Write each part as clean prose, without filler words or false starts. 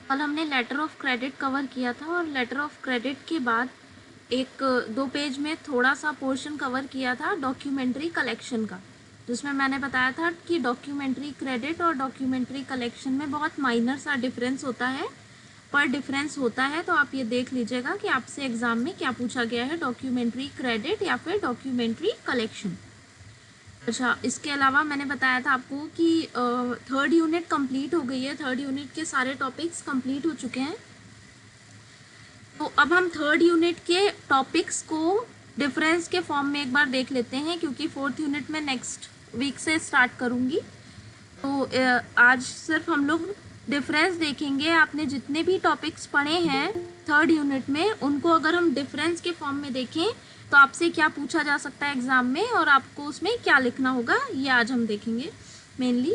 कल हमने letter of credit cover किया था और लेटर ऑफ क्रेडिट के बाद एक 2 पेज में थोड़ा सा पोर्शन कवर किया था डॉक्यूमेंट्री कलेक्शन का, जिसमें मैंने बताया था कि डॉक्यूमेंट्री क्रेडिट और डॉक्यूमेंट्री कलेक्शन में बहुत माइनर सा डिफरेंस होता है, पर डिफरेंस होता है। तो आप ये देख लीजिएगा कि आपसे एग्जाम में क्या पूछा गया है, डॉक्यूमेंट्री क्रेडिट या फिर डॉक्यूमेंट्री कलेक्शन। अच्छा, इसके अलावा मैंने बताया था आपको कि 3rd यूनिट कंप्लीट हो गई है, 3rd यूनिट के सारे टॉपिक्स कंप्लीट हो चुके हैं। तो अब हम 3rd यूनिट के टॉपिक्स को डिफरेंस के फॉर्म में एक बार देख लेते हैं, क्योंकि 4th यूनिट में नेक्स्ट वीक से स्टार्ट करूँगी। तो आज सिर्फ हम लोग डिफरेंस देखेंगे। आपने जितने भी टॉपिक्स पढ़े हैं 3rd यूनिट में, उनको अगर हम डिफरेंस के फॉर्म में देखें तो आपसे क्या पूछा जा सकता है एग्जाम में और आपको उसमें क्या लिखना होगा, ये आज हम देखेंगे मेनली।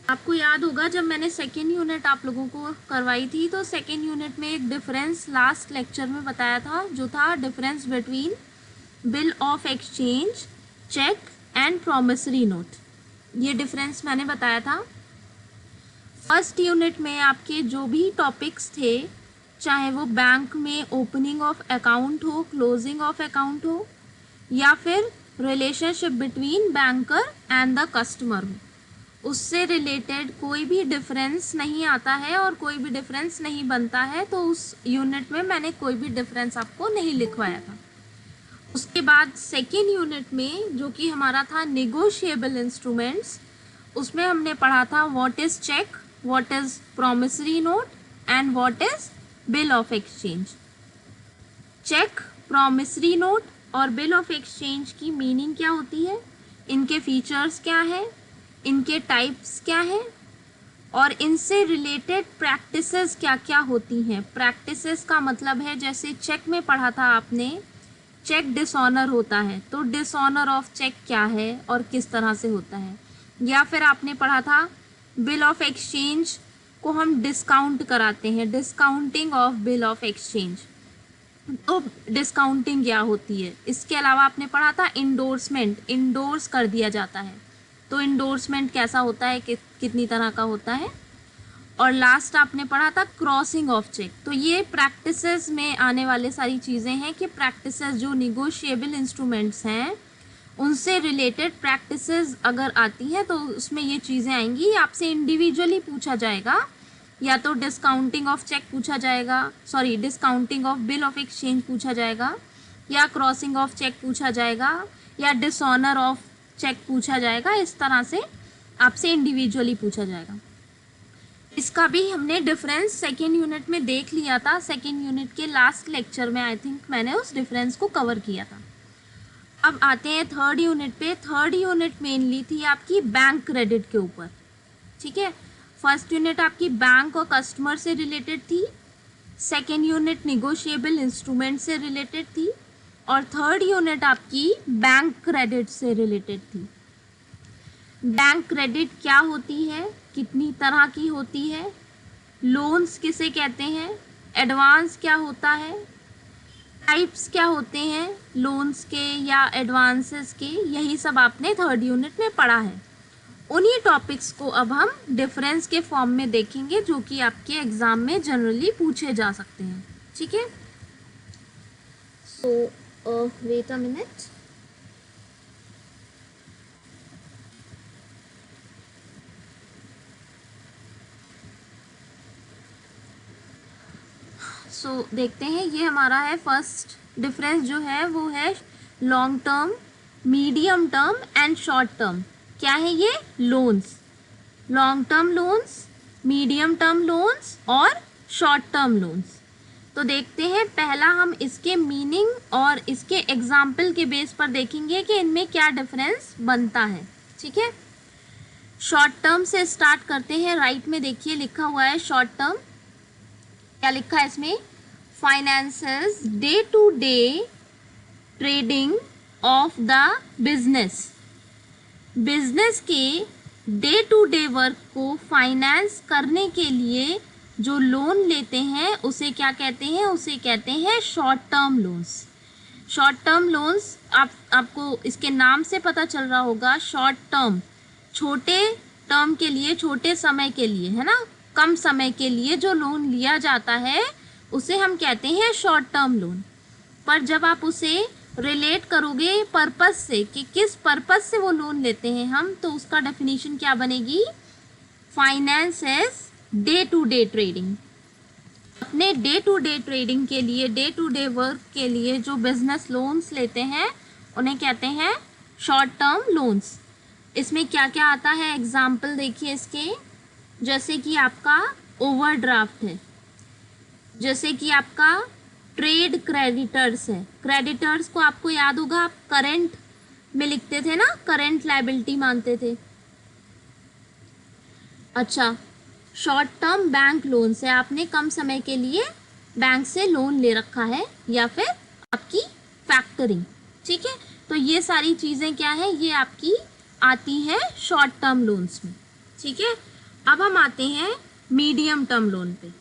आपको याद होगा जब मैंने 2nd यूनिट आप लोगों को करवाई थी, तो 2nd यूनिट में एक डिफरेंस लास्ट लेक्चर में बताया था, जो था difference between bill of exchange, cheque and promissory note. ये डिफरेंस मैंने बताया था। फर्स्ट यूनिट में आपके जो भी टॉपिक्स थे, चाहे वो बैंक में ओपनिंग ऑफ अकाउंट हो, क्लोजिंग ऑफ अकाउंट हो, या फिर relationship between banker and the customer हो, उससे रिलेटेड कोई भी डिफरेंस नहीं आता है और कोई भी डिफरेंस नहीं बनता है। तो उस यूनिट में मैंने कोई भी डिफरेंस आपको नहीं लिखवाया था। उसके बाद 2nd यूनिट में, जो कि हमारा था नेगोशिएबल इंस्ट्रूमेंट्स, उसमें हमने पढ़ा था what is cheque, what is promissory note and what is bill of exchange. Cheque, promissory note और बिल ऑफ एक्सचेंज की मीनिंग क्या होती है, इनके फीचर्स क्या है, इनके टाइप्स क्या है, और इनसे रिलेटेड प्रैक्टिसेस क्या क्या होती हैं। प्रैक्टिसेस का मतलब है, जैसे चेक में पढ़ा था आपने, चेक डिसऑनर होता है, तो डिसऑनर ऑफ चेक क्या है और किस तरह से होता है। या फिर आपने पढ़ा था बिल ऑफ एक्सचेंज को हम डिस्काउंट कराते हैं, discounting of bill of exchange, तो डिस्काउंटिंग क्या होती है। इसके अलावा आपने पढ़ा था इंडोर्समेंट, इंडोर्स कर दिया जाता है, तो इंडोर्समेंट कैसा होता है, कितनी तरह का होता है। और लास्ट आपने पढ़ा था क्रॉसिंग ऑफ चेक। तो ये प्रैक्टिसेस में आने वाले सारी चीज़ें हैं कि प्रैक्टिसेस जो निगोशिएबल इंस्ट्रूमेंट्स हैं उनसे रिलेटेड प्रैक्टिसेस अगर आती हैं तो उसमें ये चीज़ें आएंगी। आपसे इंडिविजुअली पूछा जाएगा, या तो डिस्काउंटिंग ऑफ चेक पूछा जाएगा, sorry discounting of bill of exchange पूछा जाएगा, या क्रॉसिंग ऑफ चेक पूछा जाएगा, या डिसऑनर ऑफ चेक पूछा जाएगा। इस तरह से आपसे इंडिविजुअली पूछा जाएगा। इसका भी हमने डिफरेंस 2nd यूनिट में देख लिया था। 2nd यूनिट के लास्ट लेक्चर में आई थिंक मैंने उस डिफरेंस को कवर किया था। अब आते हैं 3rd यूनिट पे। 3rd यूनिट मेनली थी आपकी बैंक क्रेडिट के ऊपर, ठीक है। फर्स्ट यूनिट आपकी बैंक और कस्टमर से रिलेटेड थी, 2nd यूनिट निगोशिएबल इंस्ट्रूमेंट से रिलेटेड थी, और 3rd यूनिट आपकी बैंक क्रेडिट से रिलेटेड थी। बैंक क्रेडिट क्या होती है, कितनी तरह की होती है, लोन्स किसे कहते हैं, एडवांस क्या होता है, टाइप्स क्या होते हैं लोन्स के या एडवांसेस के, यही सब आपने 3rd यूनिट में पढ़ा है। उन्हीं टॉपिक्स को अब हम डिफरेंस के फॉर्म में देखेंगे, जो कि आपके एग्जाम में जनरली पूछे जा सकते हैं, ठीक है। सो वेट अ मिनट। सो देखते हैं, ये हमारा है फर्स्ट डिफरेंस जो है वो है long term, medium term and short term. क्या है ये, loans, long term loans, medium term loans और शॉर्ट टर्म लोन्स। तो देखते हैं, पहला हम इसके मीनिंग और इसके एग्जाम्पल के बेस पर देखेंगे कि इनमें क्या डिफरेंस बनता है, ठीक है। शॉर्ट टर्म से स्टार्ट करते हैं। राइट में देखिए लिखा हुआ है शॉर्ट टर्म, क्या लिखा है इसमें, finances day to day trading of the business. Business के डे टू डे वर्क को फाइनेंस करने के लिए जो लोन लेते हैं उसे क्या कहते हैं, उसे कहते हैं short term loans. Short term loans आपको इसके नाम से पता चल रहा होगा, शॉर्ट टर्म छोटे टर्म के लिए, छोटे समय के लिए, है ना, कम समय के लिए जो लोन लिया जाता है उसे हम कहते हैं शॉर्ट टर्म लोन। पर जब आप उसे रिलेट करोगे पर्पस से कि किस पर्पस से वो लोन लेते हैं हम, तो उसका डेफिनेशन क्या बनेगी? Finance as day to day trading. अपने डे टू डे ट्रेडिंग के लिए, डे टू डे वर्क के लिए जो बिजनेस लोन्स लेते हैं उन्हें कहते हैं शॉर्ट टर्म लोन्स। इसमें क्या क्या आता है एग्जाम्पल देखिए इसके। जैसे कि आपका ओवरड्राफ्ट है, जैसे कि आपका ट्रेड क्रेडिटर्स है। क्रेडिटर्स को आपको याद होगा, आप करंट में लिखते थे ना, करंट लायबिलिटी मानते थे। अच्छा, शॉर्ट टर्म बैंक लोन से आपने कम समय के लिए बैंक से लोन ले रखा है, या फिर आपकी फैक्टरिंग, ठीक है। तो ये सारी चीज़ें क्या है, ये आपकी आती हैं शॉर्ट टर्म लोन्स में, ठीक है। अब हम आते हैं मीडियम टर्म लोन पे।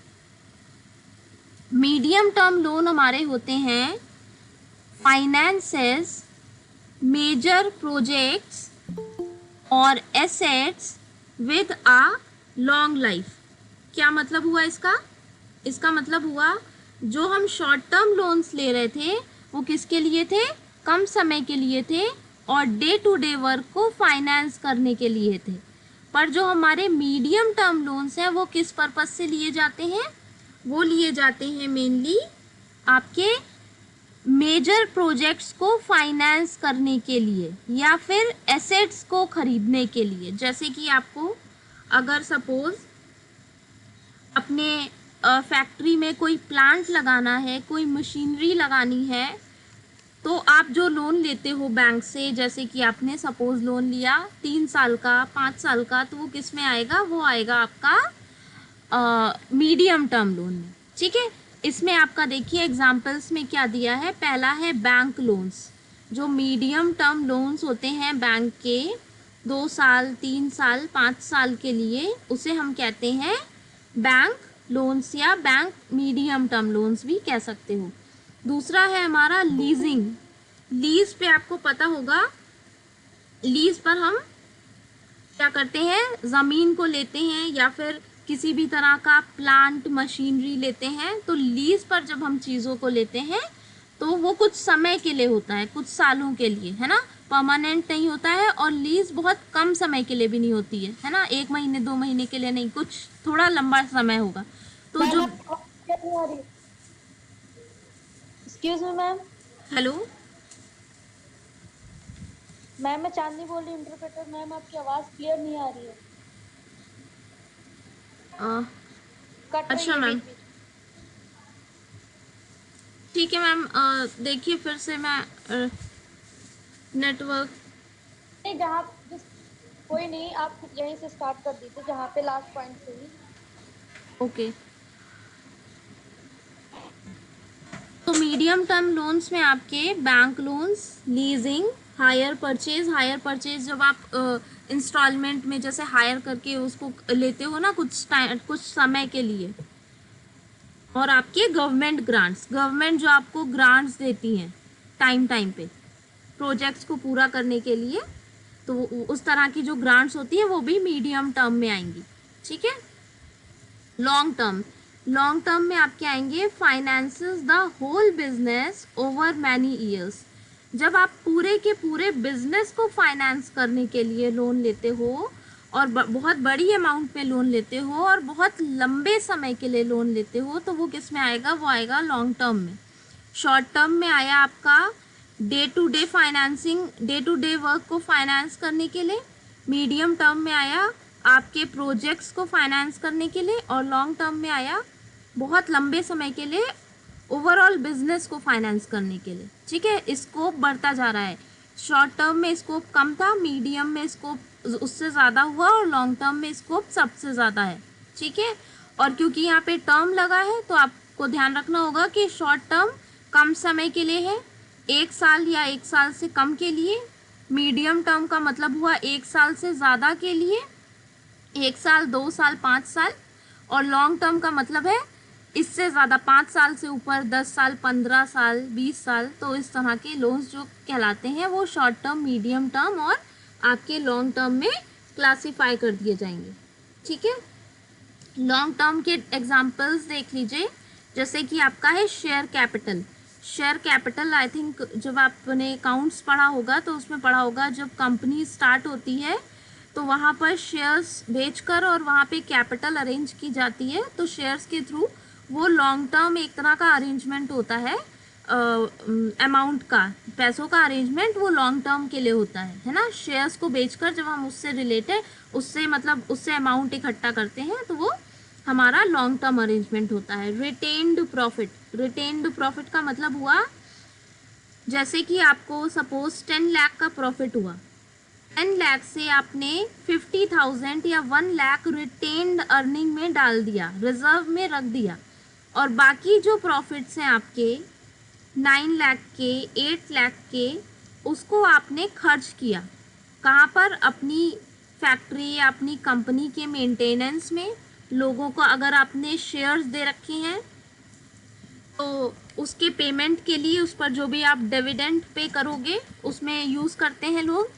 मीडियम टर्म लोन हमारे होते हैं फाइनेंसेस मेजर प्रोजेक्ट्स और assets with a long life. क्या मतलब हुआ इसका? इसका मतलब हुआ जो हम शॉर्ट टर्म लोन्स ले रहे थे वो किसके लिए थे? कम समय के लिए थे और डे टू डे वर्क को फाइनेंस करने के लिए थे। पर जो हमारे मीडियम टर्म लोन्स हैं वो किस पर्पस से लिए जाते हैं? वो लिए जाते हैं मेनली आपके मेजर प्रोजेक्ट्स को फाइनेंस करने के लिए या फिर एसेट्स को खरीदने के लिए। जैसे कि आपको अगर सपोज अपने फैक्ट्री में कोई प्लांट लगाना है, कोई मशीनरी लगानी है, तो आप जो लोन लेते हो बैंक से, जैसे कि आपने सपोज लोन लिया 3 साल का, 5 साल का, तो वो किस में आएगा? वो आएगा आपका मीडियम टर्म लोन में, ठीक है। इसमें आपका देखिए एग्जांपल्स में क्या दिया है। पहला है बैंक लोन्स। जो मीडियम टर्म लोन्स होते हैं बैंक के 2 साल, 3 साल, 5 साल के लिए, उसे हम कहते हैं बैंक लोन्स या बैंक मीडियम टर्म लोन्स भी कह सकते हो। दूसरा है हमारा लीजिंग। लीज पे आपको पता होगा, लीज पर हम क्या करते हैं? ज़मीन को लेते हैं या फिर किसी भी तरह का प्लांट मशीनरी लेते हैं। तो लीज पर जब हम चीज़ों को लेते हैं तो वो कुछ समय के लिए होता है, कुछ सालों के लिए, है ना, परमानेंट नहीं होता है। और लीज बहुत कम समय के लिए भी नहीं होती है ना, 1 महीने 2 महीने के लिए नहीं, कुछ थोड़ा लंबा समय होगा। तो जो excuse me ma'am. Hello ma'am, मैं चांदनी बोल रही हूँ, इंटरप्रेटर। मैम, आपकी आवाज़ क्लियर नहीं आ रही है, कट रही अच्छा है मैम, बीच बीच। ठीक है मैम। देखिए फिर से मैं नेटवर्क नहीं, जहाँ जिस कोई नहीं, आप यहीं से स्टार्ट कर दीजिए जहाँ पे लास्ट पॉइंट से ही। ओके। तो मीडियम टर्म लोन्स में आपके bank loans, leasing, hire purchase. Hire purchase जब आप इंस्टॉलमेंट में जैसे हायर करके उसको लेते हो ना कुछ समय के लिए। और आपके गवर्नमेंट ग्रांट्स, गवर्नमेंट जो आपको ग्रांट्स देती हैं टाइम टाइम पे प्रोजेक्ट्स को पूरा करने के लिए, तो उस तरह की जो ग्रांट्स होती है वो भी मीडियम टर्म में आएंगी, ठीक है। लॉन्ग टर्म, लॉन्ग टर्म में आपके आएंगे finances the whole business over many years. जब आप पूरे के पूरे बिजनेस को फाइनेंस करने के लिए लोन लेते हो और बहुत बड़ी अमाउंट में लोन लेते हो और बहुत लंबे समय के लिए लोन लेते हो, तो वो किस में आएगा? वो आएगा लॉन्ग टर्म में। शॉर्ट टर्म में आया आपका day to day financing, day to day work को फाइनेंस करने के लिए। मीडियम टर्म में आया आपके प्रोजेक्ट्स को फाइनेंस करने के लिए। और लॉन्ग टर्म में आया बहुत लंबे समय के लिए ओवरऑल बिजनेस को फाइनेंस करने के लिए, ठीक है। स्कोप बढ़ता जा रहा है। शॉर्ट टर्म में स्कोप कम था, मीडियम में स्कोप उससे ज़्यादा हुआ और लॉन्ग टर्म में स्कोप सबसे ज़्यादा है, ठीक है। और क्योंकि यहाँ पे टर्म लगा है तो आपको ध्यान रखना होगा कि शॉर्ट टर्म कम समय के लिए है, 1 साल या 1 साल से कम के लिए। मीडियम टर्म का मतलब हुआ 1 साल से ज़्यादा के लिए, 1 साल, 2 साल, 5 साल। और लॉन्ग टर्म का मतलब है इससे ज़्यादा, 5 साल से ऊपर, 10 साल, 15 साल, 20 साल। तो इस तरह के लोन्स जो कहलाते हैं वो शॉर्ट टर्म, मीडियम टर्म और आपके लॉन्ग टर्म में क्लासीफाई कर दिए जाएंगे, ठीक है। लॉन्ग टर्म के एग्जांपल्स देख लीजिए, जैसे कि आपका है share capital. Share capital I think जब आपने अकाउंट्स पढ़ा होगा तो उसमें पढ़ा होगा, जब कंपनी स्टार्ट होती है तो वहाँ पर शेयर्स बेचकर और वहाँ पे कैपिटल अरेंज की जाती है, तो शेयर्स के थ्रू वो लॉन्ग टर्म एक तरह का अरेंजमेंट होता है, अमाउंट का, पैसों का अरेंजमेंट वो लॉन्ग टर्म के लिए होता है ना। शेयर्स को बेचकर जब हम उससे रिलेटेड, उससे मतलब उससे अमाउंट इकट्ठा करते हैं तो वो हमारा लॉन्ग टर्म अरेंजमेंट होता है। रिटेन्ड प्रॉफिट, रिटेन्ड प्रॉफिट का मतलब हुआ जैसे कि आपको सपोज 10 लाख का प्रॉफिट हुआ, 10 लाख से आपने 50,000 या 1 लाख रिटेन्ड अर्निंग में डाल दिया, रिजर्व में रख दिया, और बाकी जो प्रॉफिट्स हैं आपके 9 लाख के, 8 लाख के, उसको आपने खर्च किया कहाँ पर, अपनी फैक्ट्री या अपनी कंपनी के मेंटेनेंस में। लोगों को अगर आपने शेयर्स दे रखे हैं तो उसके पेमेंट के लिए उस पर जो भी आप डिविडेंड पे करोगे उसमें यूज़ करते हैं लोग,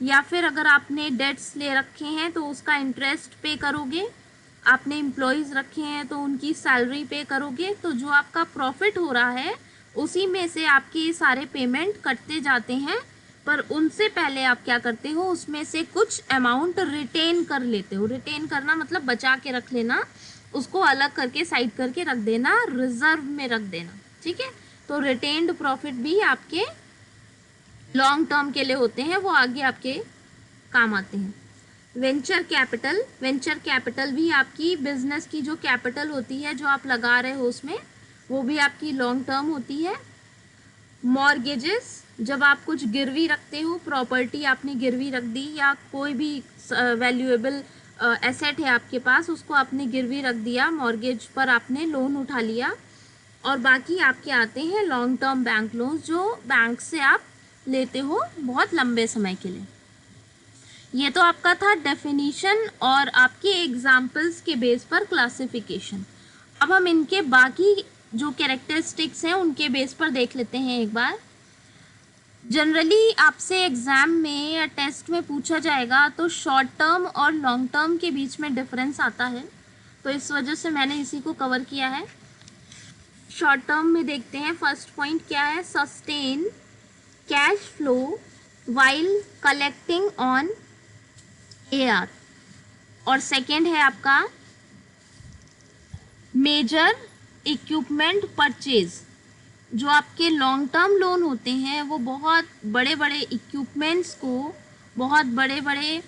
या फिर अगर आपने डेट्स ले रखे हैं तो उसका इंटरेस्ट पे करोगे, आपने एम्प्लॉयज़ रखे हैं तो उनकी सैलरी पे करोगे। तो जो आपका प्रॉफिट हो रहा है उसी में से आपके ये सारे पेमेंट कटते जाते हैं, पर उनसे पहले आप क्या करते हो, उसमें से कुछ अमाउंट रिटेन कर लेते हो। रिटेन करना मतलब बचा के रख लेना, उसको अलग करके साइड करके रख देना, रिजर्व में रख देना, ठीक है। तो रिटेन्ड प्रॉफिट भी आपके लॉन्ग टर्म के लिए होते हैं, वो आगे आपके काम आते हैं। वेंचर कैपिटल, वेंचर कैपिटल भी आपकी बिजनेस की जो कैपिटल होती है जो आप लगा रहे हो उसमें, वो भी आपकी लॉन्ग टर्म होती है। मॉर्गेजेस, जब आप कुछ गिरवी रखते हो, प्रॉपर्टी आपने गिरवी रख दी या कोई भी वैल्यूएबल एसेट है आपके पास, उसको आपने गिरवी रख दिया, मॉर्गेज पर आपने लोन उठा लिया। और बाकी आपके आते हैं लॉन्ग टर्म बैंक लोन, जो बैंक से आप लेते हो बहुत लंबे समय के लिए। ये तो आपका था डेफिनीशन और आपके एग्जाम्पल्स के बेस पर क्लासिफिकेशन। अब हम इनके बाकी जो कैरेक्टरिस्टिक्स हैं उनके बेस पर देख लेते हैं एक बार। जनरली आपसे एग्ज़ाम में या टेस्ट में पूछा जाएगा तो शॉर्ट टर्म और लॉन्ग टर्म के बीच में डिफरेंस आता है, तो इस वजह से मैंने इसी को कवर किया है। शॉर्ट टर्म में देखते हैं, फर्स्ट पॉइंट क्या है, sustain cash flow while collecting on AR, और सेकेंड है आपका मेजर इक्विपमेंट परचेज। जो आपके लॉन्ग टर्म लोन होते हैं वो बहुत बड़े बड़े इक्विपमेंट्स को, बहुत बड़े बड़े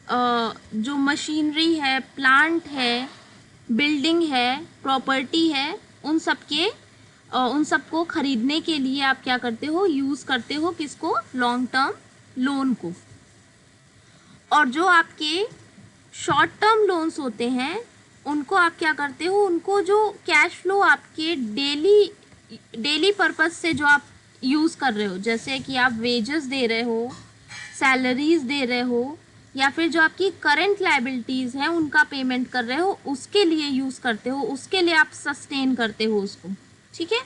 जो मशीनरी है, प्लांट है, बिल्डिंग है, प्रॉपर्टी है, उन सबको ख़रीदने के लिए आप क्या करते हो, यूज़ करते हो किसको, लॉन्ग टर्म लोन को। और जो आपके शॉर्ट टर्म लोन्स होते हैं उनको आप क्या करते हो, उनको जो कैश फ्लो आपके डेली पर्पस से जो आप यूज़ कर रहे हो, जैसे कि आप वेजेस दे रहे हो, सैलरीज दे रहे हो, या फिर जो आपकी करंट लायबिलिटीज़ हैं उनका पेमेंट कर रहे हो, उसके लिए यूज़ करते हो, उसके लिए आप सस्टेन करते हो उसको, ठीक है।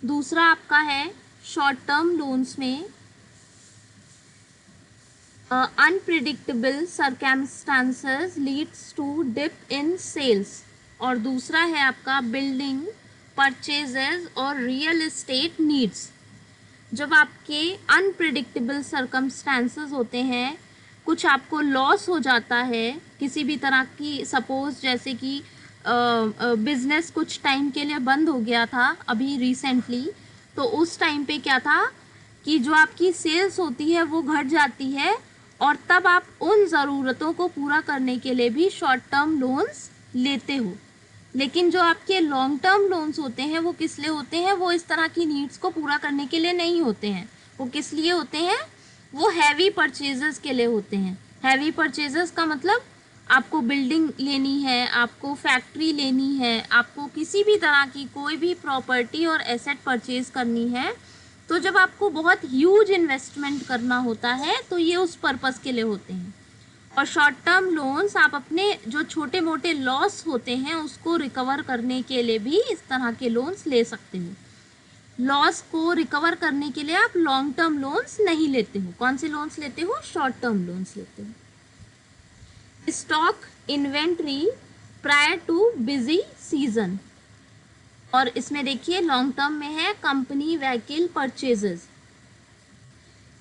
दूसरा आपका है शॉर्ट टर्म लोन्स में unpredictable circumstances leads to dip in sales, और दूसरा है आपका बिल्डिंग परचेजेस और रियल एस्टेट नीड्स। जब आपके अनप्रिडिक्टेबल सर्कमस्टांसेस होते हैं, कुछ आपको लॉस हो जाता है किसी भी तरह की, सपोज जैसे कि बिजनेस कुछ टाइम के लिए बंद हो गया था अभी रिसेंटली, तो उस टाइम पे क्या था कि जो आपकी सेल्स होती है वो घट जाती है, और तब आप उन ज़रूरतों को पूरा करने के लिए भी शॉर्ट टर्म लोन्स लेते हो। लेकिन जो आपके लॉन्ग टर्म लोन्स होते हैं वो किस लिए होते हैं, वो इस तरह की नीड्स को पूरा करने के लिए नहीं होते हैं। वो किस लिए होते हैं, वो हैवी परचेजेस के लिए होते हैं। हैवी परचेजेस का मतलब आपको बिल्डिंग लेनी है, आपको फैक्ट्री लेनी है, आपको किसी भी तरह की कोई भी प्रॉपर्टी और एसेट परचेज करनी है, तो जब आपको बहुत ह्यूज इन्वेस्टमेंट करना होता है तो ये उस पर्पस के लिए होते हैं। और शॉर्ट टर्म लोन्स आप अपने जो छोटे मोटे लॉस होते हैं उसको रिकवर करने के लिए भी इस तरह के लोन्स ले सकते हो। लॉस को रिकवर करने के लिए आप लॉन्ग टर्म लोन्स नहीं लेते हो। कौन से लोन्स लेते हो, शॉर्ट टर्म लोन्स लेते हो। Stock, inventory prior too busy season. और इसमें देखिए लॉन्ग टर्म में है company vehicle purchases.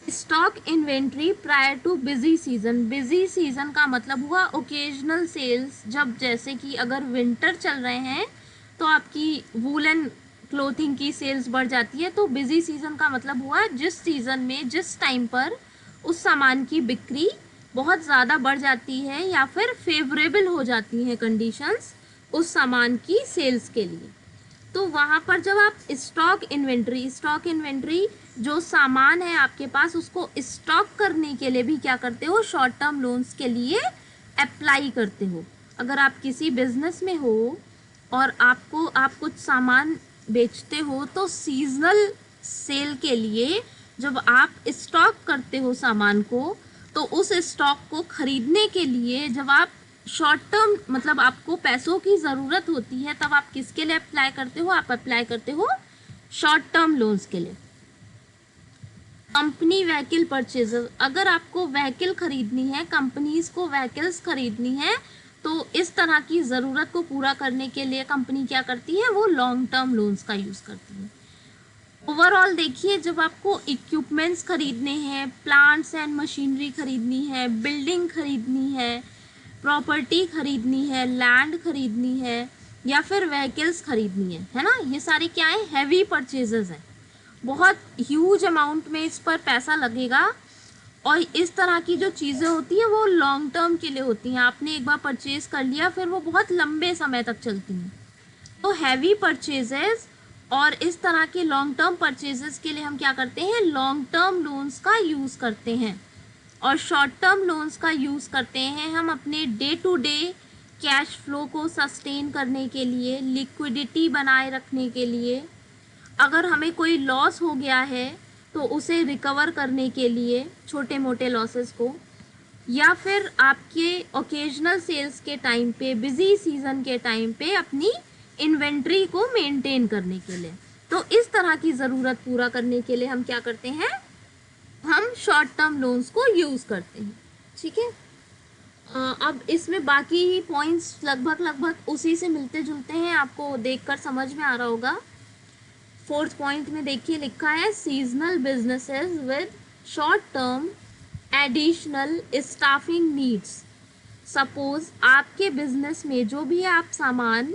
Stock inventory prior too busy season. Busy season का मतलब हुआ ओकेजनल सेल्स, जब जैसे कि अगर विंटर चल रहे हैं तो आपकी वूलन क्लोथिंग की सेल्स बढ़ जाती है। तो बिजी सीजन का मतलब हुआ जिस सीजन में जिस टाइम पर उस सामान की बिक्री बहुत ज़्यादा बढ़ जाती है या फिर फेवरेबल हो जाती हैं कंडीशंस उस सामान की सेल्स के लिए। तो वहाँ पर जब आप स्टॉक इन्वेंट्री जो सामान है आपके पास उसको स्टॉक करने के लिए भी क्या करते हो, शॉर्ट टर्म लोन्स के लिए अप्लाई करते हो। अगर आप किसी बिजनेस में हो और आप कुछ सामान बेचते हो तो सीजनल सेल के लिए जब आप स्टॉक करते हो सामान को, तो उस स्टॉक को खरीदने के लिए जब आप शॉर्ट टर्म मतलब आपको पैसों की ज़रूरत होती है, तब आप किसके लिए अप्लाई करते हो, आप अप्लाई करते हो शॉर्ट टर्म लोन्स के लिए। कंपनी व्हीकल परचेजेस, अगर आपको व्हीकल खरीदनी है, कंपनीज को व्हीकल्स खरीदनी है, तो इस तरह की ज़रूरत को पूरा करने के लिए कंपनी क्या करती है, वो लॉन्ग टर्म लोन्स का यूज़ करती है। ओवरऑल देखिए, जब आपको इक्विपमेंट्स खरीदने हैं, प्लांट्स एंड मशीनरी खरीदनी है, बिल्डिंग खरीदनी है, प्रॉपर्टी खरीदनी है, लैंड खरीदनी है या फिर व्हीकल्स खरीदनी है ना, ये सारे क्या है, हैवी परचेजेस हैं। बहुत ह्यूज अमाउंट में इस पर पैसा लगेगा और इस तरह की जो चीज़ें होती हैं वो लॉन्ग टर्म के लिए होती हैं। आपने एक बार परचेज कर लिया फिर वो बहुत लंबे समय तक चलती हैं। तो हैवी परचेजेस और इस तरह के लॉन्ग टर्म परचेजेस के लिए हम क्या करते हैं, लॉन्ग टर्म लोन्स का यूज़ करते हैं। और शॉर्ट टर्म लोन्स का यूज़ करते हैं हम अपने day to day cash flow को सस्टेन करने के लिए, लिक्विडिटी बनाए रखने के लिए, अगर हमें कोई लॉस हो गया है तो उसे रिकवर करने के लिए, छोटे मोटे लॉसेस को, या फिर आपके ओकेजनल सेल्स के टाइम पे, बिजी सीजन के टाइम पे अपनी इन्वेंट्री को मेंटेन करने के लिए। तो इस तरह की ज़रूरत पूरा करने के लिए हम क्या करते हैं, हम शॉर्ट टर्म लोन्स को यूज़ करते हैं। ठीक है, अब इसमें बाकी पॉइंट्स लगभग उसी से मिलते जुलते हैं, आपको देखकर समझ में आ रहा होगा। फोर्थ पॉइंट में देखिए लिखा है seasonal businesses with short term additional staffing needs. Suppose आपके बिजनेस में जो भी आप सामान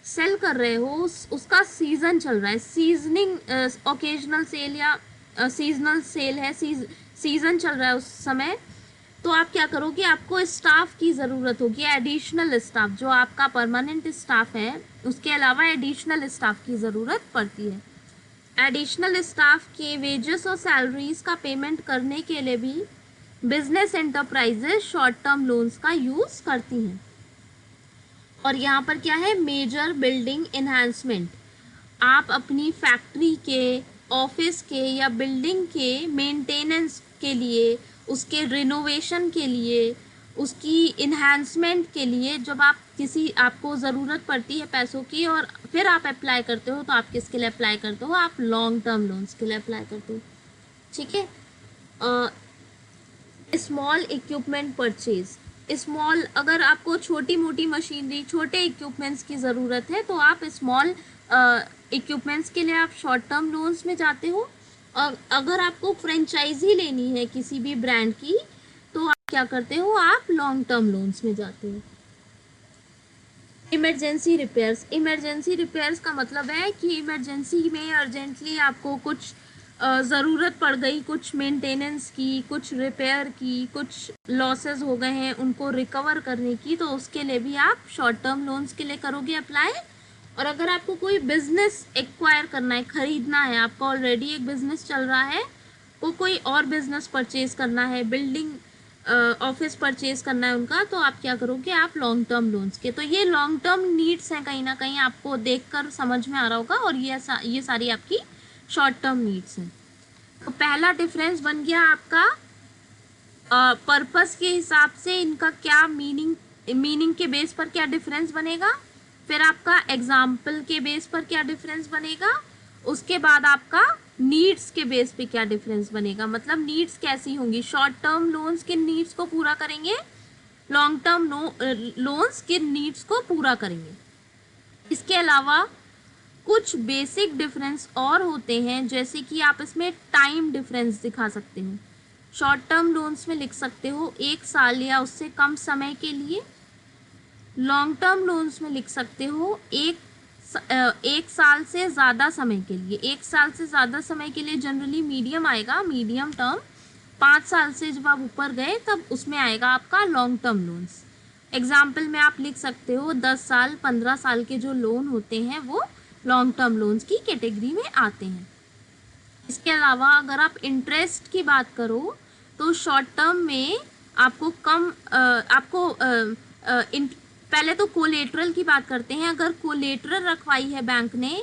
सेल कर रहे हो उसका सीज़न चल रहा है, सीजनिंग ओकेजनल सेल या सीजनल सेल है, सीज़न चल रहा है उस समय, तो आप क्या करोगे, आपको स्टाफ की ज़रूरत होगी, एडिशनल स्टाफ, जो आपका परमानेंट स्टाफ है उसके अलावा एडिशनल स्टाफ की ज़रूरत पड़ती है। एडिशनल स्टाफ के वेजेस और सैलरीज का पेमेंट करने के लिए भी business enterprises short term loans का यूज़ करती हैं। और यहाँ पर क्या है, मेजर बिल्डिंग इन्हांसमेंट, आप अपनी फैक्ट्री के, ऑफिस के या बिल्डिंग के मेंटेनेंस के लिए, उसके रिनोवेशन के लिए, उसकी इन्हांसमेंट के लिए जब आपको ज़रूरत पड़ती है पैसों की और फिर आप अप्लाई करते हो, तो आप किसके लिए अप्लाई करते हो, आप लॉन्ग टर्म लोन्स के लिए अप्लाई करते हो। ठीक है, स्मॉल इक्विपमेंट परचेज, स्मॉल, अगर आपको छोटी मोटी मशीनरी, छोटे इक्विपमेंट्स की ज़रूरत है तो आप स्मॉल इक्विपमेंट्स के लिए आप शॉर्ट टर्म लोन्स में जाते हो। और अगर आपको फ्रेंचाइजी लेनी है किसी भी ब्रांड की तो आप क्या करते हो, आप लॉन्ग टर्म लोन्स में जाते हो। इमरजेंसी रिपेयर्स का मतलब है कि इमरजेंसी में अर्जेंटली आपको कुछ ज़रूरत पड़ गई, कुछ मेंटेनेंस की, कुछ रिपेयर की, कुछ लॉसेस हो गए हैं उनको रिकवर करने की, तो उसके लिए भी आप शॉर्ट टर्म लोन्स के लिए करोगे अप्लाई। और अगर आपको कोई बिजनेस एक्वायर करना है, ख़रीदना है, आपका ऑलरेडी एक बिजनेस चल रहा है, कोई और बिजनेस परचेज करना है, बिल्डिंग ऑफिस परचेज करना है उनका, तो आप क्या करोगे, आप लॉन्ग टर्म लोन्स के। तो ये लॉन्ग टर्म नीड्स हैं, कहीं ना कहीं आपको देखकर समझ में आ रहा होगा, और ये सारी आपकी शॉर्ट टर्म नीड्स हैं। तो पहला डिफरेंस बन गया आपका पर्पस के हिसाब से इनका क्या मीनिंग के बेस पर क्या डिफरेंस बनेगा, फिर आपका एग्जाम्पल के बेस पर क्या डिफरेंस बनेगा, उसके बाद आपका नीड्स के बेस पे क्या डिफरेंस बनेगा। मतलब नीड्स कैसी होंगी, शॉर्ट टर्म लोन्स के नीड्स को पूरा करेंगे, लॉन्ग टर्म लोन्स के नीड्स को पूरा करेंगे। इसके अलावा कुछ बेसिक डिफरेंस और होते हैं, जैसे कि आप इसमें टाइम डिफरेंस दिखा सकते हो। शॉर्ट टर्म लोन्स में लिख सकते हो 1 साल या उससे कम समय के लिए। लॉन्ग टर्म लोन्स में लिख सकते हो एक साल से ज़्यादा समय के लिए। 1 साल से ज़्यादा समय के लिए जनरली मीडियम आएगा, मीडियम टर्म। 5 साल से जब आप ऊपर गए तब उसमें आएगा आपका लॉन्ग टर्म लोन्स। एग्जाम्पल में आप लिख सकते हो 10 साल 15 साल के जो लोन होते हैं वो लॉन्ग टर्म लोन्स की कैटेगरी में आते हैं। इसके अलावा अगर आप इंटरेस्ट की बात करो तो शॉर्ट टर्म में आपको पहले तो कोलेटरल की बात करते हैं। अगर कोलेटरल रखवाई है बैंक ने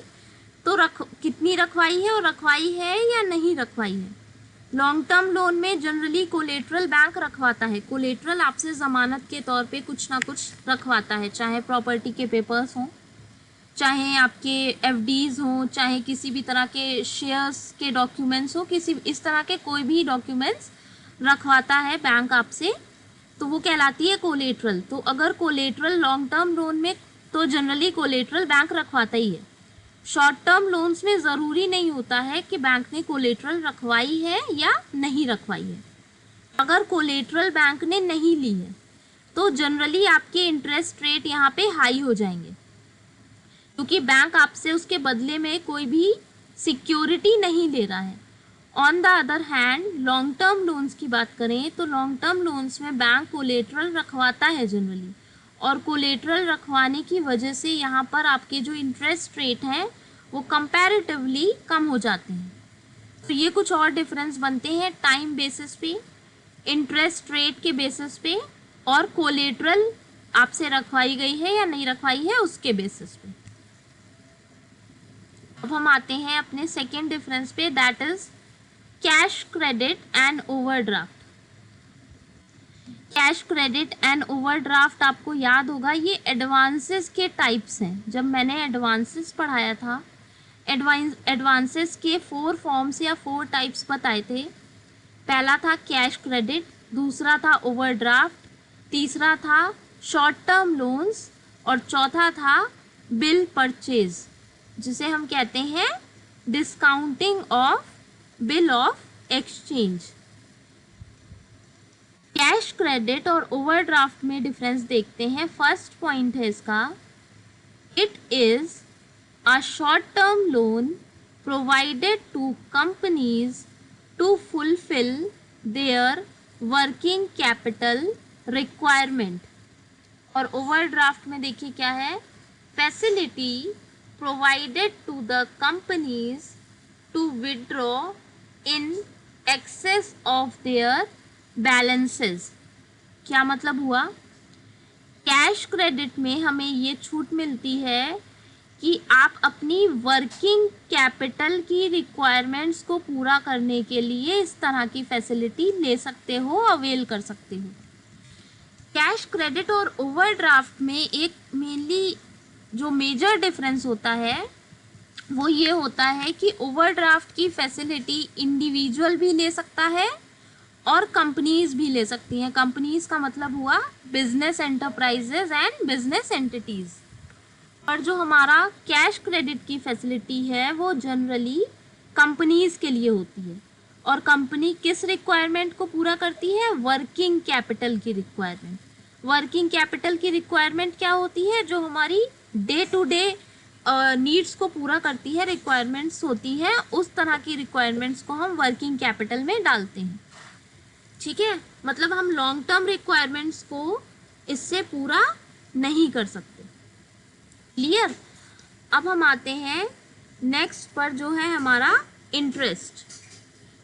तो कितनी रखवाई है और रखवाई है या नहीं रखवाई है। लॉन्ग टर्म लोन में जनरली कोलेटरल बैंक रखवाता है। कोलेटरल आपसे ज़मानत के तौर पे कुछ ना कुछ रखवाता है, चाहे प्रॉपर्टी के पेपर्स हों, चाहे आपके एफडीज़ हों, चाहे किसी भी तरह के शेयर्स के डॉक्यूमेंट्स हो, किसी इस तरह के कोई भी डॉक्यूमेंट्स रखवाता है बैंक आपसे, तो वो कहलाती है कोलेटरल। तो अगर कोलेटरल लॉन्ग टर्म लोन में तो जनरली कोलेटरल बैंक रखवाता ही है। शॉर्ट टर्म लोन्स में ज़रूरी नहीं होता है कि बैंक ने कोलेटरल रखवाई है या नहीं रखवाई है। अगर कोलेटरल बैंक ने नहीं ली है तो जनरली आपके इंटरेस्ट रेट यहाँ पे हाई हो जाएंगे, क्योंकि बैंक आपसे उसके बदले में कोई भी सिक्योरिटी नहीं ले रहा है। On the other hand long term loans की बात करें तो लॉन्ग टर्म लोन्स में बैंक कोलेटरल रखवाता है जनरली, और कोलेटरल रखवाने की वजह से यहाँ पर आपके जो इंटरेस्ट रेट हैं वो कंपैरेटिवली कम हो जाते हैं। तो ये कुछ और डिफरेंस बनते हैं टाइम बेसिस पे, इंटरेस्ट रेट के बेसिस पे, और कोलेटरल आपसे रखवाई गई है या नहीं रखवाई है उसके बेसिस पे। अब हम आते हैं अपने सेकेंड डिफरेंस पे, that is cash credit and overdraft. Cash credit and overdraft आपको याद होगा ये एडवांसेस के टाइप्स हैं। जब मैंने एडवांसेस पढ़ाया था, एडवांसेस के 4 फॉर्म्स या 4 टाइप्स बताए थे। पहला था कैश क्रेडिट, दूसरा था ओवरड्राफ्ट, तीसरा था शॉर्ट टर्म लोन्स, और चौथा था बिल परचेज, जिसे हम कहते हैं discounting of bill of exchange. Cash credit और ओवरड्राफ्ट में डिफरेंस देखते हैं। फर्स्ट पॉइंट है इसका, it is a short term loan provided to companies to fulfil their working capital requirement. और ओवरड्राफ्ट में देखिए क्या है, facility provided to the companies to withdraw in excess of their balances. क्या मतलब हुआ, कैश क्रेडिट में हमें ये छूट मिलती है कि आप अपनी वर्किंग कैपिटल की रिक्वायरमेंट्स को पूरा करने के लिए इस तरह की फैसिलिटी ले सकते हो, अवेल कर सकते हो। कैश क्रेडिट और ओवरड्राफ्ट में एक मेनली जो मेजर डिफरेंस होता है वो ये होता है कि ओवरड्राफ्ट की फैसिलिटी इंडिविजुअल भी ले सकता है और कंपनीज भी ले सकती हैं। कंपनीज का मतलब हुआ business enterprises and business entities. और जो हमारा कैश क्रेडिट की फैसिलिटी है वो जनरली कंपनीज के लिए होती है। और कंपनी किस रिक्वायरमेंट को पूरा करती है, वर्किंग कैपिटल की रिक्वायरमेंट। वर्किंग कैपिटल की रिक्वायरमेंट क्या होती है, जो हमारी डे टू डे नीड्स को पूरा करती है, रिक्वायरमेंट्स होती हैं, उस तरह की रिक्वायरमेंट्स को हम वर्किंग कैपिटल में डालते हैं। ठीक है, मतलब हम लॉन्ग टर्म रिक्वायरमेंट्स को इससे पूरा नहीं कर सकते। क्लियर। अब हम आते हैं नेक्स्ट पर, जो है हमारा इंटरेस्ट।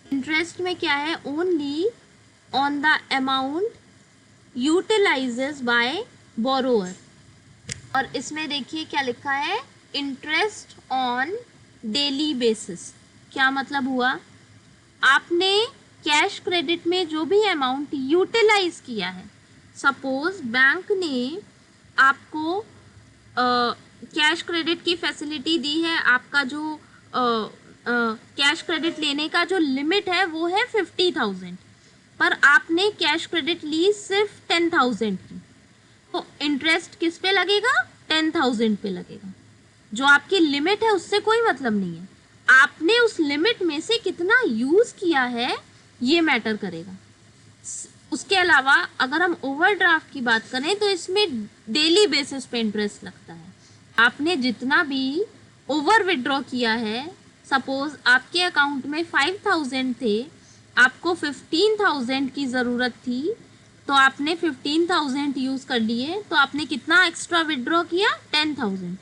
इंटरेस्ट में क्या है, only on the amount utilises by borrower. और इसमें देखिए क्या लिखा है, इंटरेस्ट ऑन डेली बेसिस। क्या मतलब हुआ, आपने कैश क्रेडिट में जो भी अमाउंट यूटिलाइज किया है, सपोज बैंक ने आपको कैश क्रेडिट की फैसिलिटी दी है, आपका जो कैश क्रेडिट लेने का जो लिमिट है वो है 50,000। पर आपने कैश क्रेडिट ली सिर्फ 10,000 की, तो इंटरेस्ट किस पे लगेगा? 10,000 पे लगेगा। जो आपकी लिमिट है उससे कोई मतलब नहीं है, आपने उस लिमिट में से कितना यूज किया है ये मैटर करेगा। उसके अलावा अगर हम ओवरड्राफ्ट की बात करें तो इसमें डेली बेसिस पे इंटरेस्ट लगता है। आपने जितना भी ओवर विड्रॉ किया है, सपोज आपके अकाउंट में 5,000 थे, आपको 15,000 की ज़रूरत थी, तो आपने 15,000 यूज़ कर लिए, तो आपने कितना एक्स्ट्रा विड्रॉ किया? 10,000।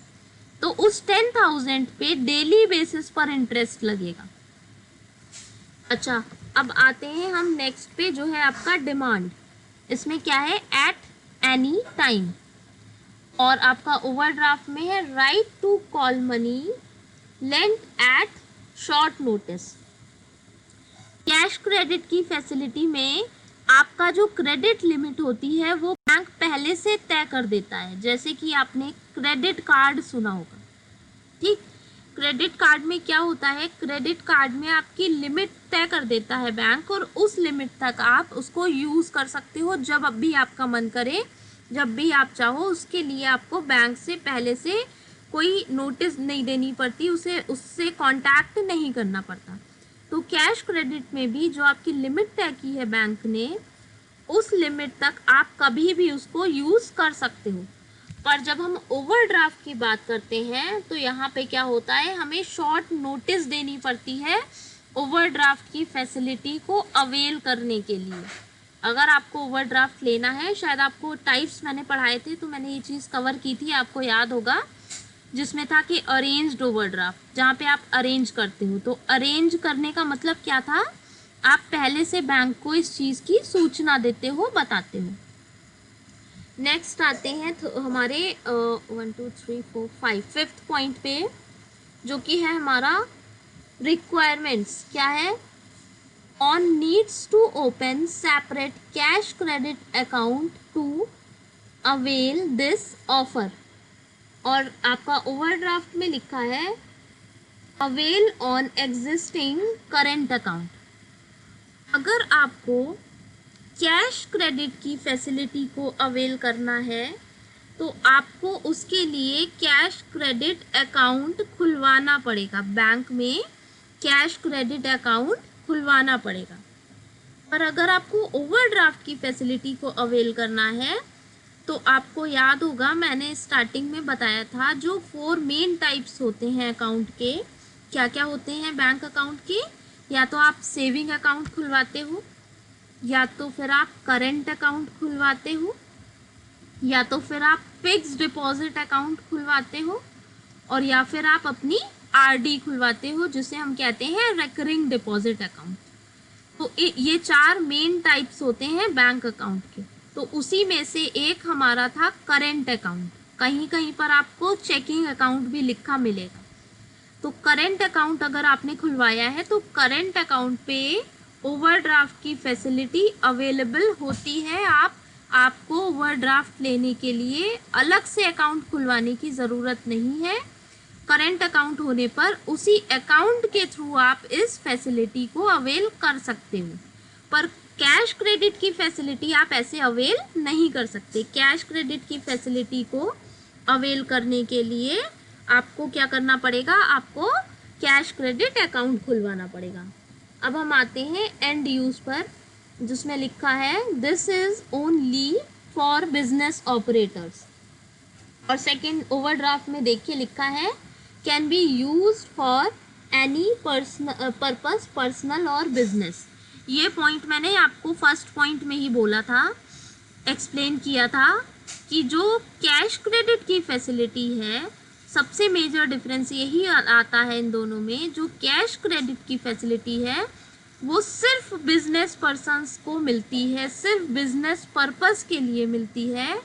तो उस 10,000 पे डेली बेसिस पर इंटरेस्ट लगेगा। अच्छा, अब आते हैं हम नेक्स्ट पे, जो है आपका डिमांड। इसमें क्या है? At any time. और आपका ओवरड्राफ्ट में है right to call money lent at short notice. Cash credit की फैसिलिटी में आपका जो क्रेडिट लिमिट होती है वो बैंक पहले से तय कर देता है। जैसे कि आपने क्रेडिट कार्ड सुना होगा, ठीक? क्रेडिट कार्ड में क्या होता है? क्रेडिट कार्ड में आपकी लिमिट तय कर देता है बैंक, और उस लिमिट तक आप उसको यूज़ कर सकते हो जब भी आपका मन करे, जब भी आप चाहो। उसके लिए आपको बैंक से पहले से कोई नोटिस नहीं देनी पड़ती, उससे कांटेक्ट नहीं करना पड़ता। तो कैश क्रेडिट में भी जो आपकी लिमिट तय की है बैंक ने, उस लिमिट तक आप कभी भी उसको यूज़ कर सकते हो। पर जब हम ओवरड्राफ्ट की बात करते हैं तो यहाँ पे क्या होता है? हमें शॉर्ट नोटिस देनी पड़ती है ओवरड्राफ्ट की फैसिलिटी को अवेल करने के लिए। अगर आपको ओवरड्राफ्ट लेना है, शायद आपको टाइप्स मैंने पढ़ाए थे तो मैंने ये चीज़ कवर की थी, आपको याद होगा, जिसमें था कि अरेंज्ड ओवरड्राफ्ट, जहाँ पे आप अरेंज करते हो। तो अरेंज करने का मतलब क्या था? आप पहले से बैंक को इस चीज़ की सूचना देते हो, बताते हो। नेक्स्ट आते हैं हमारे 1 2 3 4 5 फिफ्थ पॉइंट पे, जो कि है हमारा रिक्वायरमेंट्स। क्या है? On needs to open separate cash credit account to avail this offer. और आपका ओवरड्राफ्ट में लिखा है avail on existing current account. अगर आपको कैश क्रेडिट की फैसिलिटी को अवेल करना है तो आपको उसके लिए कैश क्रेडिट अकाउंट खुलवाना पड़ेगा, बैंक में कैश क्रेडिट अकाउंट खुलवाना पड़ेगा। पर अगर आपको ओवरड्राफ्ट की फैसिलिटी को अवेल करना है तो आपको याद होगा, मैंने स्टार्टिंग में बताया था, जो 4 मेन टाइप्स होते हैं अकाउंट के। क्या क्या होते हैं बैंक अकाउंट के? या तो आप सेविंग अकाउंट खुलवाते हो, या तो फिर आप करेंट अकाउंट खुलवाते हो, या तो फिर आप फिक्स्ड डिपॉजिट अकाउंट खुलवाते हो, और या फिर आप अपनी आरडी खुलवाते हो, जिसे हम कहते हैं रिकरिंग डिपॉजिट अकाउंट। तो ये 4 मेन टाइप्स होते हैं बैंक अकाउंट के। तो उसी में से एक हमारा था करेंट अकाउंट। कहीं कहीं पर आपको चेकिंग अकाउंट भी लिखा मिलेगा। तो करेंट अकाउंट अगर आपने खुलवाया है तो करेंट अकाउंट पे ओवरड्राफ्ट की फैसिलिटी अवेलेबल होती है। आपको ओवरड्राफ्ट लेने के लिए अलग से अकाउंट खुलवाने की ज़रूरत नहीं है। करेंट अकाउंट होने पर उसी अकाउंट के थ्रू आप इस फैसिलिटी को अवेल कर सकते हो। पर कैश क्रेडिट की फैसिलिटी आप ऐसे अवेल नहीं कर सकते। कैश क्रेडिट की फैसिलिटी को अवेल करने के लिए आपको क्या करना पड़ेगा? आपको कैश क्रेडिट अकाउंट खुलवाना पड़ेगा। अब हम आते हैं एंड यूज़ पर, जिसमें लिखा है this is only for business operators. और सेकंड ओवरड्राफ्ट में देखिए लिखा है can be used for any purpose personal और बिजनेस। ये पॉइंट मैंने आपको फर्स्ट पॉइंट में ही बोला था, एक्सप्लेन किया था कि जो कैश क्रेडिट की फैसिलिटी है, सबसे मेजर डिफरेंस यही आता है इन दोनों में। जो कैश क्रेडिट की फैसिलिटी है वो सिर्फ बिजनेस पर्सन्स को मिलती है, सिर्फ बिजनेस पर्पस के लिए मिलती है।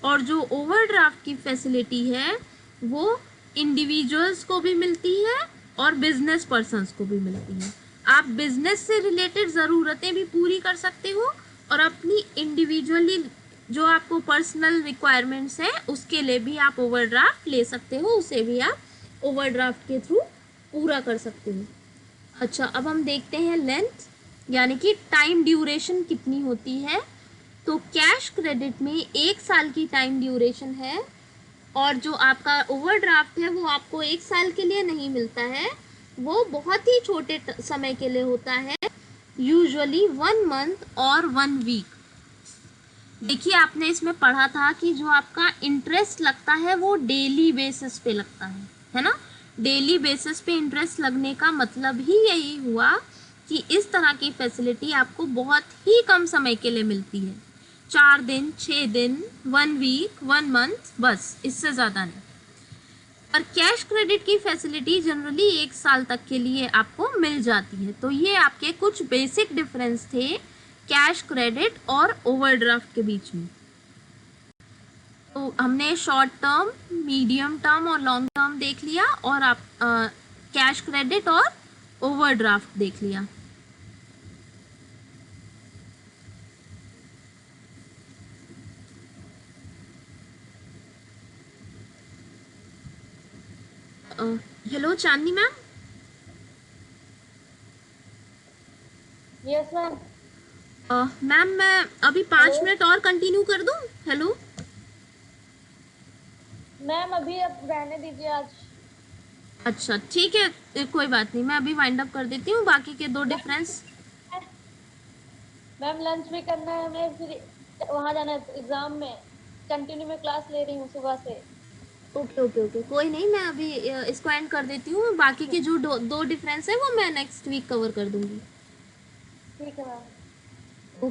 और जो ओवरड्राफ्ट की फैसिलिटी है वो इंडिविजुअल्स को भी मिलती है और बिजनेस पर्सन्स को भी मिलती है। आप बिजनेस से रिलेटेड ज़रूरतें भी पूरी कर सकते हो और अपनी इंडिविजुअली जो आपको पर्सनल रिक्वायरमेंट्स हैं उसके लिए भी आप ओवरड्राफ्ट ले सकते हो, उसे भी आप ओवरड्राफ्ट के थ्रू पूरा कर सकते हो। अच्छा, अब हम देखते हैं लेंथ। यानी कि टाइम ड्यूरेशन कितनी होती है। तो कैश क्रेडिट में 1 साल की टाइम ड्यूरेशन है, और जो आपका ओवरड्राफ्ट है वो आपको 1 साल के लिए नहीं मिलता है, वो बहुत ही छोटे समय के लिए होता है, यूजुअली 1 मंथ और 1 वीक। देखिए आपने इसमें पढ़ा था कि जो आपका इंटरेस्ट लगता है वो डेली बेसिस पे लगता है ना। डेली बेसिस पे इंटरेस्ट लगने का मतलब ही यही हुआ कि इस तरह की फैसिलिटी आपको बहुत ही कम समय के लिए मिलती है, 4 दिन, 6 दिन, 1 वीक, 1 मंथ, बस इससे ज़्यादा नहीं। और कैश क्रेडिट की फैसिलिटी जनरली 1 साल तक के लिए आपको मिल जाती है। तो ये आपके कुछ बेसिक डिफरेंस थे कैश क्रेडिट और ओवरड्राफ्ट के बीच में। तो हमने शॉर्ट टर्म, मीडियम टर्म और लॉन्ग टर्म देख लिया, और आप कैश क्रेडिट और ओवरड्राफ्ट देख लिया। हेलो चांदनी मैम। Yes ma'am. मैम मैं अभी 5 मिनट और कंटिन्यू कर दूं। हेलो मैम अभी अब रहने दीजिए आज। अच्छा ठीक है, कोई बात नहीं, मैं अभी वाइंड अप कर देती हूँ बाकी के 2 डिफरेंस। मैम लंच भी करना है हमें, फिर वहाँ जाना है एग्जाम में। कंटिन्यू में क्लास ले रही हूँ सुबह से। ओके ओके ओके, कोई नहीं, मैं अभी इसको एंड कर देती हूँ, बाकी के जो 2 डिफरेंस है वो मैं नेक्स्ट वीक कवर कर दूंगी। ठीक है मैम।